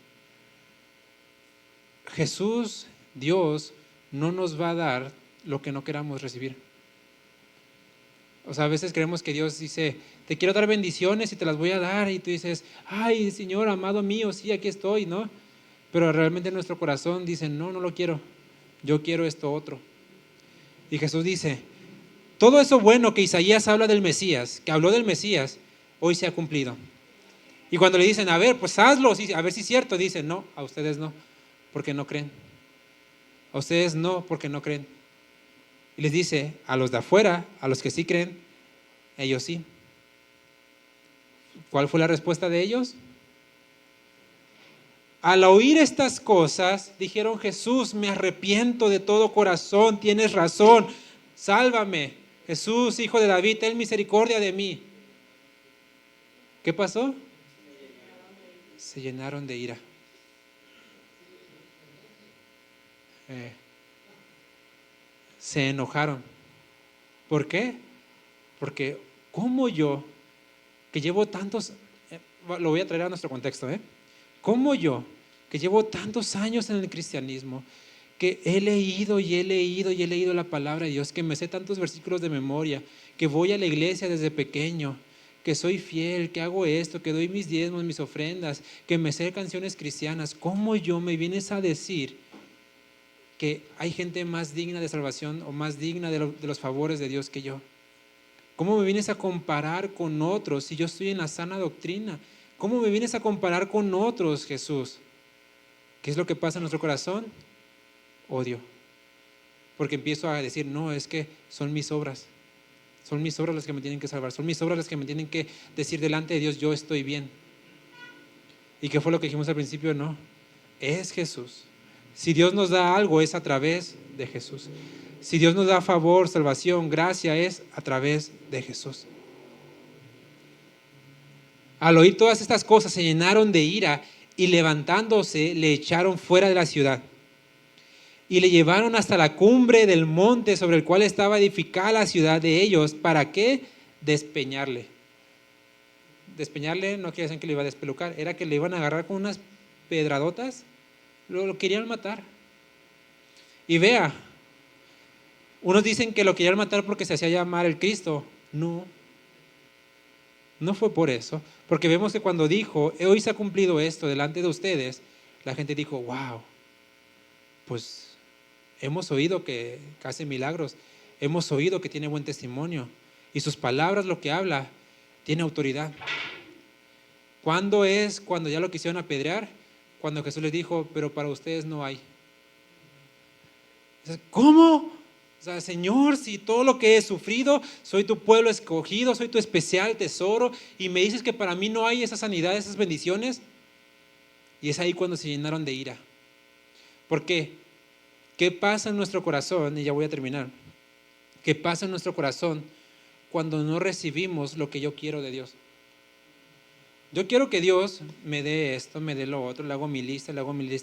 Jesús, Dios, no nos va a dar lo que no queramos recibir. O sea, a veces creemos que Dios dice, te quiero dar bendiciones y te las voy a dar, y tú dices, ay, Señor, amado mío, sí, aquí estoy, ¿no? Pero realmente nuestro corazón dice, no, no lo quiero, yo quiero esto otro. Y Jesús dice, todo eso bueno que Isaías habla del Mesías, que habló del Mesías, hoy se ha cumplido. Y cuando le dicen, a ver, pues hazlo, a ver si es cierto, dicen, no, a ustedes no, porque no creen. A ustedes no, porque no creen. Y les dice, a los de afuera, a los que sí creen, ellos sí. ¿Cuál fue la respuesta de ellos? Al oír estas cosas, dijeron, Jesús, me arrepiento de todo corazón, tienes razón, sálvame. Jesús, hijo de David, ten misericordia de mí. ¿Qué pasó? Se llenaron de ira. Se enojaron. ¿Por qué? Porque ¿cómo yo, que llevo tantos, lo voy a traer a nuestro contexto, ¿cómo yo, que llevo tantos años en el cristianismo, que he leído y he leído y he leído la palabra de Dios, que me sé tantos versículos de memoria, que voy a la iglesia desde pequeño, que soy fiel, que hago esto, que doy mis diezmos, mis ofrendas, que me sé canciones cristianas? ¿Cómo yo me vienes a decir que hay gente más digna de salvación o más digna de los favores de Dios que yo? ¿Cómo me vienes a comparar con otros si yo estoy en la sana doctrina? ¿Cómo me vienes a comparar con otros, Jesús? ¿Qué es lo que pasa en nuestro corazón? Odio. Porque empiezo a decir, no, es que son mis obras las que me tienen que salvar, son mis obras las que me tienen que decir delante de Dios, yo estoy bien. ¿Y qué fue lo que dijimos al principio? No, es Jesús. Si Dios nos da algo, es a través de Jesús. Si Dios nos da favor, salvación, gracia, es a través de Jesús. Al oír todas estas cosas se llenaron de ira y levantándose le echaron fuera de la ciudad y le llevaron hasta la cumbre del monte sobre el cual estaba edificada la ciudad de ellos. ¿Para qué? Despeñarle. Despeñarle no quiere decir que le iba a despelucar, era que le iban a agarrar con unas pedradotas, lo querían matar. Y vea, unos dicen que lo querían matar porque se hacía llamar el Cristo. No, no fue por eso, porque vemos que cuando dijo, hoy se ha cumplido esto delante de ustedes, la gente dijo, wow, pues hemos oído que hace milagros, hemos oído que tiene buen testimonio y sus palabras, lo que habla, tiene autoridad. ¿Cuándo es cuando ya lo quisieron apedrear? Cuando Jesús les dijo, pero para ustedes no hay. ¿Cómo? O sea, Señor, si todo lo que he sufrido, soy tu pueblo escogido, soy tu especial tesoro, y me dices que para mí no hay esa sanidad, esas bendiciones. Y es ahí cuando se llenaron de ira. ¿Por qué? ¿Qué pasa en nuestro corazón? Y ya voy a terminar. ¿Qué pasa en nuestro corazón cuando no recibimos lo que yo quiero de Dios? Yo quiero que Dios me dé esto, me dé lo otro, le hago mi lista de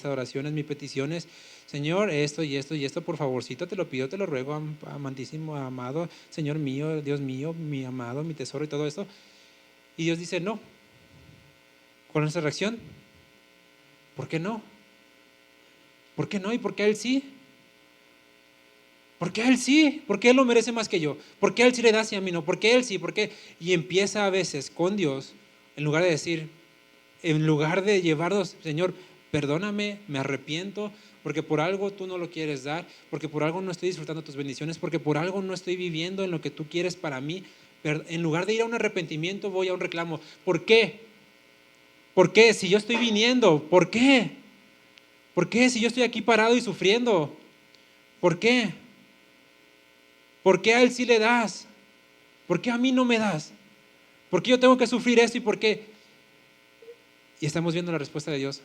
oraciones, mis peticiones. Señor, esto y esto y esto, por favorcito, te lo pido, te lo ruego, amantísimo, amado, Señor mío, Dios mío, mi amado, mi tesoro y todo esto. Y Dios dice, no. ¿Cuál es nuestra reacción? ¿Por qué no? ¿Por qué no? ¿Y por qué a Él sí? ¿Por qué a Él sí? ¿Por qué Él lo merece más que yo? ¿Por qué a Él sí le da y a mí no? ¿Por qué Él sí? ¿Por qué? Y empieza a veces con Dios, en lugar de decir, en lugar de llevarnos, Señor, perdóname, me arrepiento, porque por algo tú no lo quieres dar, porque por algo no estoy disfrutando tus bendiciones, porque por algo no estoy viviendo en lo que tú quieres para mí. En lugar de ir a un arrepentimiento, voy a un reclamo. ¿Por qué? ¿Por qué? Si yo estoy viniendo, ¿por qué? ¿Por qué? Si yo estoy aquí parado y sufriendo, ¿por qué? ¿Por qué a Él sí le das? ¿Por qué a mí no me das? ¿Por qué yo tengo que sufrir esto y por qué? Y estamos viendo la respuesta de Dios.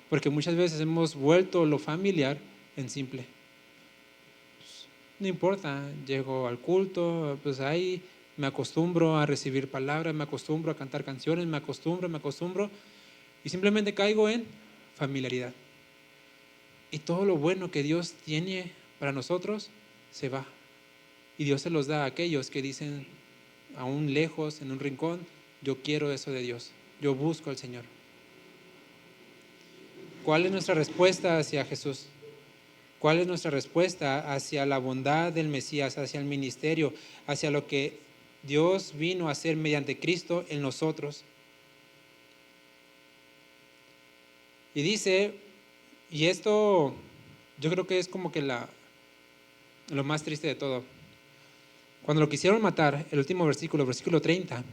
Porque muchas veces hemos vuelto lo familiar en simple. No importa, llego al culto, pues ahí me acostumbro a recibir palabras, me acostumbro a cantar canciones, me acostumbro y simplemente caigo en familiaridad. Y todo lo bueno que Dios tiene para nosotros se va. Y Dios se los da a aquellos que dicen aún lejos, en un rincón, yo quiero eso de Dios, yo busco al Señor. ¿Cuál es nuestra respuesta hacia Jesús? ¿Cuál es nuestra respuesta hacia la bondad del Mesías, hacia el ministerio, hacia lo que Dios vino a hacer mediante Cristo en nosotros? Y dice, y esto yo creo que es como que lo más triste de todo. Cuando lo quisieron matar, el último versículo, versículo 30,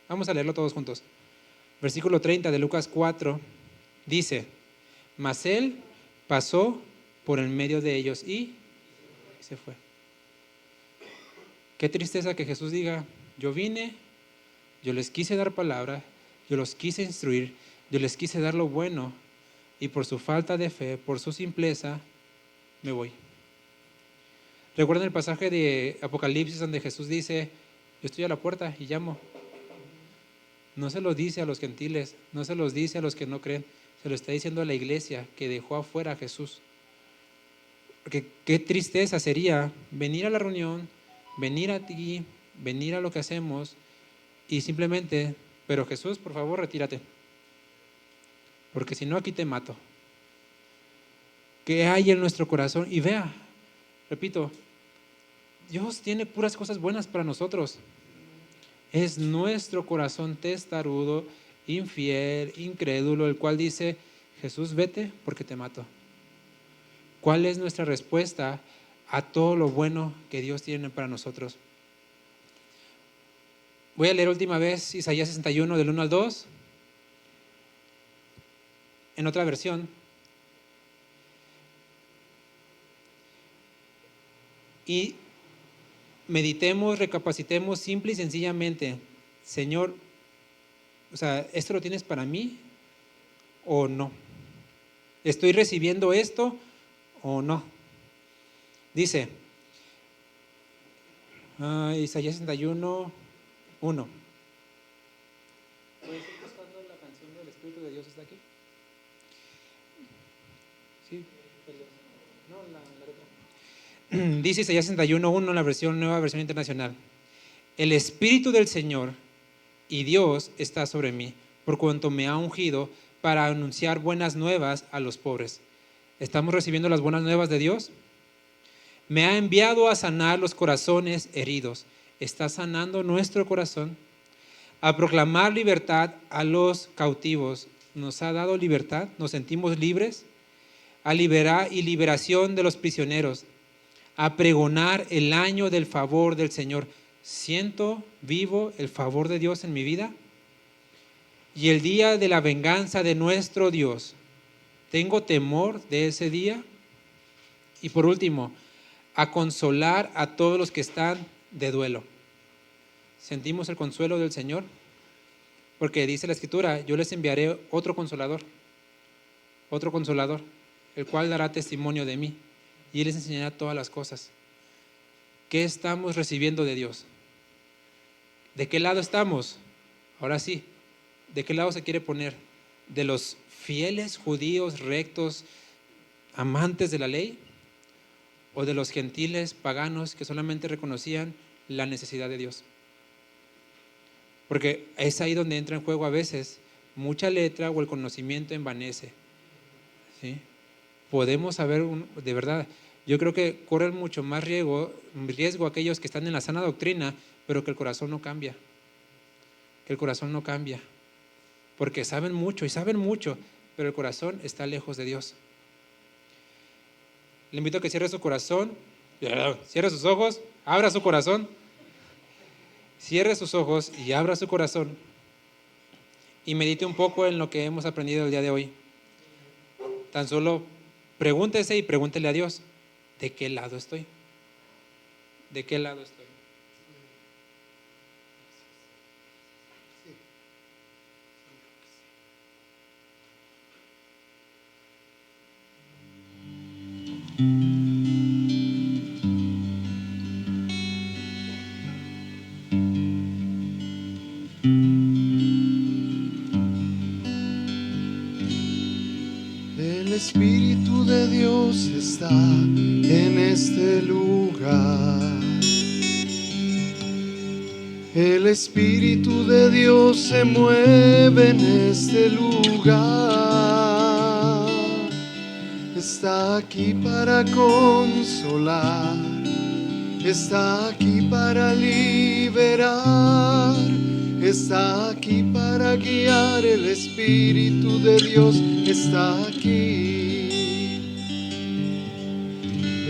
vamos a leerlo todos juntos. Versículo 30 de Lucas 4, dice, mas Él pasó por el medio de ellos y se fue. Qué tristeza que Jesús diga, yo vine, yo les quise dar palabra, yo los quise instruir, yo les quise dar lo bueno y por su falta de fe, por su simpleza, me voy. ¿Recuerdan el pasaje de Apocalipsis donde Jesús dice, yo estoy a la puerta y llamo? No se lo dice a los gentiles, no se los dice a los que no creen, se lo está diciendo a la iglesia que dejó afuera a Jesús. Porque qué tristeza sería venir a la reunión, venir a ti, venir a lo que hacemos y simplemente, pero Jesús, por favor, retírate, porque si no aquí te mato. ¿Qué hay en nuestro corazón? Y vea, repito, Dios tiene puras cosas buenas para nosotros. Es nuestro corazón testarudo, infiel, incrédulo, el cual dice: Jesús, vete porque te mato. ¿Cuál es nuestra respuesta a todo lo bueno que Dios tiene para nosotros? Voy a leer última vez Isaías 61 del 1 al 2 en otra versión. Y meditemos, recapacitemos simple y sencillamente: Señor, o sea, ¿esto lo tienes para mí o no? ¿Estoy recibiendo esto o no? Dice Isaías 61, 1. ¿Puedes ir buscando la canción del Espíritu de Dios? ¿Está aquí? Sí, no, la letra. Dice Isaías 61, 1 en la nueva versión internacional: el Espíritu del Señor y Dios está sobre mí, por cuanto me ha ungido para anunciar buenas nuevas a los pobres. ¿Estamos recibiendo las buenas nuevas de Dios? Me ha enviado a sanar los corazones heridos. ¿Está sanando nuestro corazón? A proclamar libertad a los cautivos. ¿Nos ha dado libertad? ¿Nos sentimos libres? A liberar y liberación de los prisioneros. A pregonar el año del favor del Señor. ¿Siento vivo el favor de Dios en mi vida? Y el día de la venganza de nuestro Dios. ¿Tengo temor de ese día? Y por último, a consolar a todos los que están de duelo. ¿Sentimos el consuelo del Señor? Porque dice la Escritura: yo les enviaré otro consolador, el cual dará testimonio de mí y les enseñará todas las cosas. ¿Qué estamos recibiendo de Dios? ¿De qué lado estamos? Ahora sí, ¿de qué lado se quiere poner? ¿De los fieles judíos rectos, amantes de la ley? ¿O de los gentiles paganos que solamente reconocían la necesidad de Dios? Porque es ahí donde entra en juego a veces mucha letra o el conocimiento envanece, ¿sí? Podemos saber, de verdad, yo creo que corren mucho más riesgo aquellos que están en la sana doctrina, pero que el corazón no cambia. Porque saben mucho, pero el corazón está lejos de Dios. Le invito a que cierre su corazón, cierre sus ojos, abra su corazón, cierre sus ojos y abra su corazón y medite un poco en lo que hemos aprendido el día de hoy. Tan solo pregúntese y pregúntele a Dios: ¿de qué lado estoy? ¿De qué lado estoy? El Espíritu de Dios está en este lugar. El Espíritu de Dios se mueve en este lugar. Está aquí para consolar, está aquí para liberar, está aquí para guiar. El Espíritu de Dios está aquí.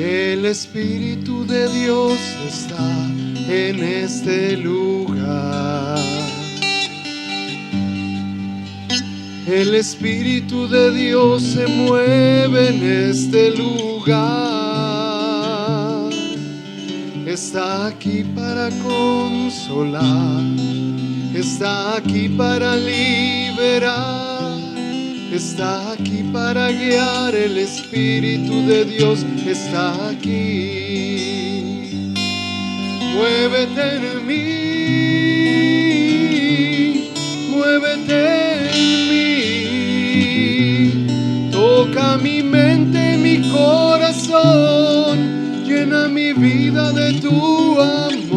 El Espíritu de Dios está en este lugar. El Espíritu de Dios se mueve en este lugar. Está aquí para consolar, está aquí para liberar, está aquí para guiar. El Espíritu de Dios está aquí. Muévete en mí, muévete en mí. Toca mi mente, mi corazón, llena mi vida de tu amor.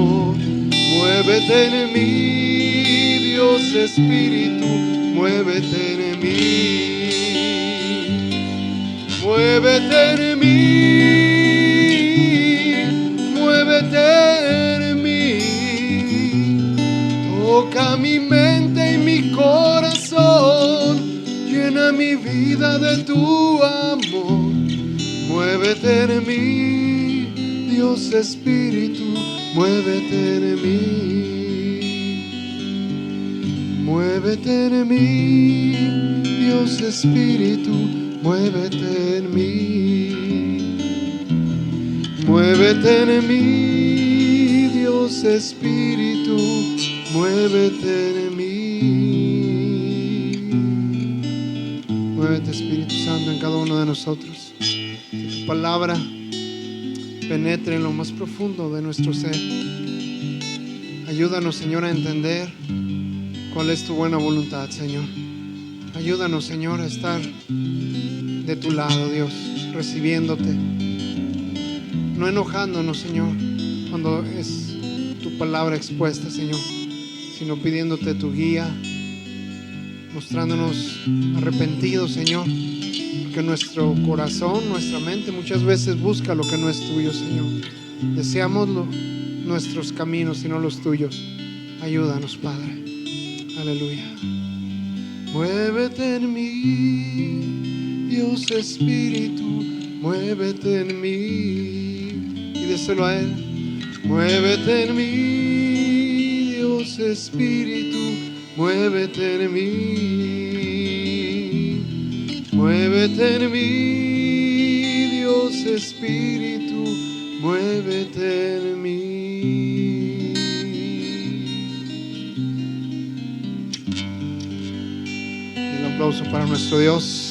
Muévete en mí, Dios Espíritu, muévete en mí. Muévete en mí, muévete en mí. Toca mi mente y mi corazón, llena mi vida de tu amor. Muévete en mí, Dios Espíritu, muévete en mí. Muévete en mí, Dios Espíritu, muévete en mí. Muévete en mí, Dios Espíritu, muévete en mí. Muévete, Espíritu Santo, en cada uno de nosotros. Que tu palabra penetre en lo más profundo de nuestro ser. Ayúdanos, Señor, a entender cuál es tu buena voluntad, Señor. Ayúdanos, Señor, a estar de tu lado, Dios, recibiéndote, no enojándonos, Señor, cuando es tu palabra expuesta, Señor, sino pidiéndote tu guía, mostrándonos arrepentidos, Señor, porque nuestro corazón, nuestra mente muchas veces busca lo que no es tuyo, Señor. Deseamos nuestros caminos y no los tuyos. Ayúdanos, Padre. Aleluya. Muévete en mí, Dios Espíritu, muévete en mí. Pídeselo a Él. Muévete en mí, Dios Espíritu, muévete en mí. Muévete en mí, Dios Espíritu, muévete en mí. Un aplauso para nuestro Dios.